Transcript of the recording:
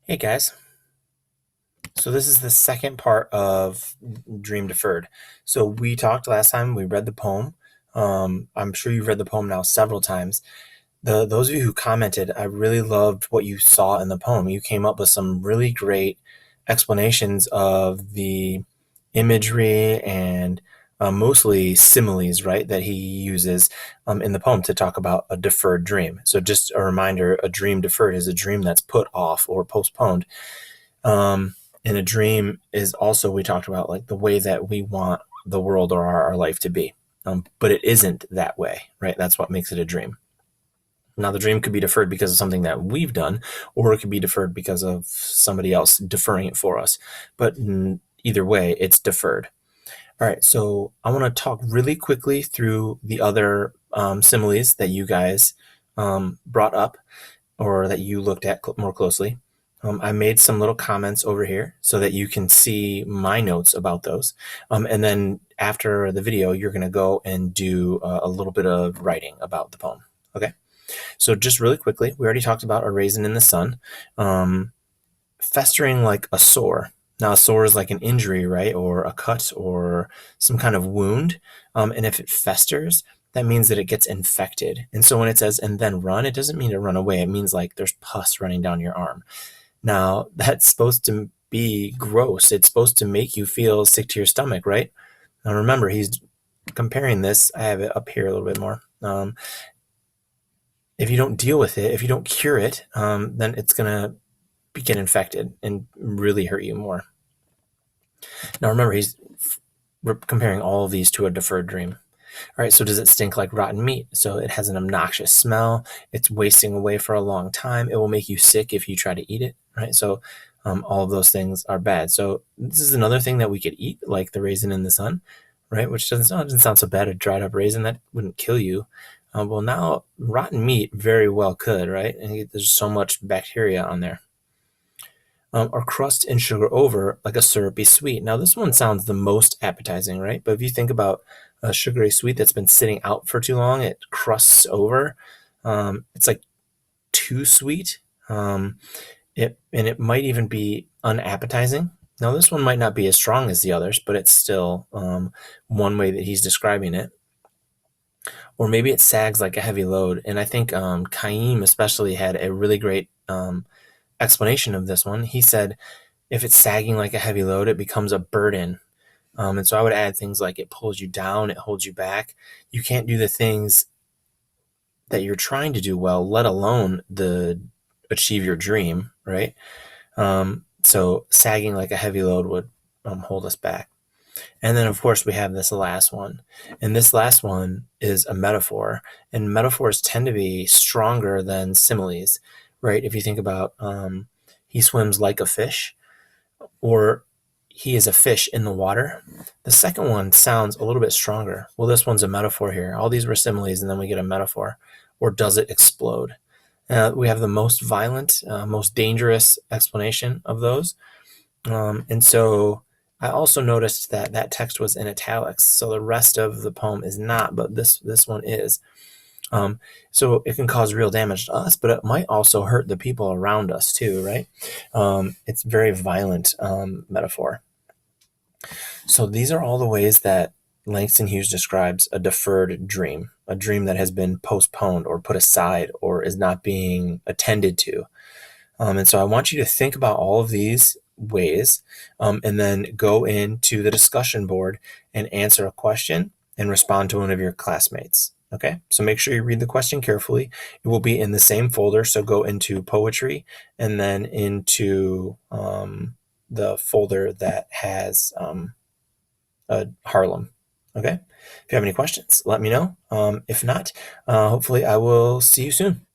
Hey guys, so this is the second part of Dream Deferred. So we talked last time, we read the poem. I'm sure you've read the poem now several times. Those of you who commented, I really loved what you saw in the poem. You came up with some really great explanations of the imagery and mostly similes, right, that he uses in the poem to talk about a deferred dream. So just a reminder, a dream deferred is a dream that's put off or postponed. um, and a dream is also, we talked about like the way that we want the world or our life to be, but it isn't that way, right? That's what makes it a dream. Now the dream could be deferred because of something that we've done, or it could be deferred because of somebody else deferring it for us, but either way it's deferred. All right, so I want to talk really quickly through the other similes that you guys brought up, or that you looked at more closely. I made some little comments over here so that you can see my notes about those. And then after the video, you're going to go and do a little bit of writing about the poem. Okay. So just really quickly, we already talked about a raisin in the sun. Festering like a sore. Now, a sore is like an injury, right? Or a cut or some kind of wound. And if it festers, that means that it gets infected. And so when it says, and then run, it doesn't mean to run away. It means like there's pus running down your arm. Now, that's supposed to be gross. It's supposed to make you feel sick to your stomach, right? Now, remember, he's comparing this. I have it up here a little bit more. If you don't deal with it, if you don't cure it, then it's going to get infected and really hurt you more. Now remember, he's comparing all of these to a deferred dream. All right, so does it stink like rotten meat? So it has an obnoxious smell. It's wasting away for a long time. It will make you sick if you try to eat it, right? So all of those things are bad. So this is another thing that we could eat, like the raisin in the sun, right? Which doesn't sound so bad. A dried up raisin that wouldn't kill you. Well, now rotten meat very well could, right? And there's so much bacteria on there. Or crust and sugar over like a syrupy sweet. Now, this one sounds the most appetizing, right? But if you think about a sugary sweet that's been sitting out for too long, it crusts over. It's like too sweet. It might even be unappetizing. Now, this one might not be as strong as the others, but it's still one way that he's describing it. Or maybe it sags like a heavy load. And I think Kaim especially had a really great explanation of this one. He said, if it's sagging like a heavy load, it becomes a burden. And so I would add things like it pulls you down, it holds you back. You can't do the things that you're trying to do well, let alone achieve your dream, right? So sagging like a heavy load would hold us back. And then, of course, we have this last one. And this last one is a metaphor. And metaphors tend to be stronger than similes, right? If you think about he swims like a fish, or he is a fish in the water. The second one sounds a little bit stronger. Well, this one's a metaphor here. All these were similes, and then we get a metaphor. Or does it explode? We have the most violent, most dangerous explanation of those. And so I also noticed that that text was in italics. So the rest of the poem is not, but this one is. So it can cause real damage to us, but it might also hurt the people around us too, right? It's very violent metaphor. So these are all the ways that Langston Hughes describes a deferred dream, a dream that has been postponed or put aside or is not being attended to. And so I want you to think about all of these ways, and then go into the discussion board and answer a question and respond to one of your classmates. Okay, so make sure you read the question carefully. It will be in the same folder, so go into poetry and then into the folder that has Harlem. Okay, if you have any questions, let me know. If not, hopefully I will see you soon.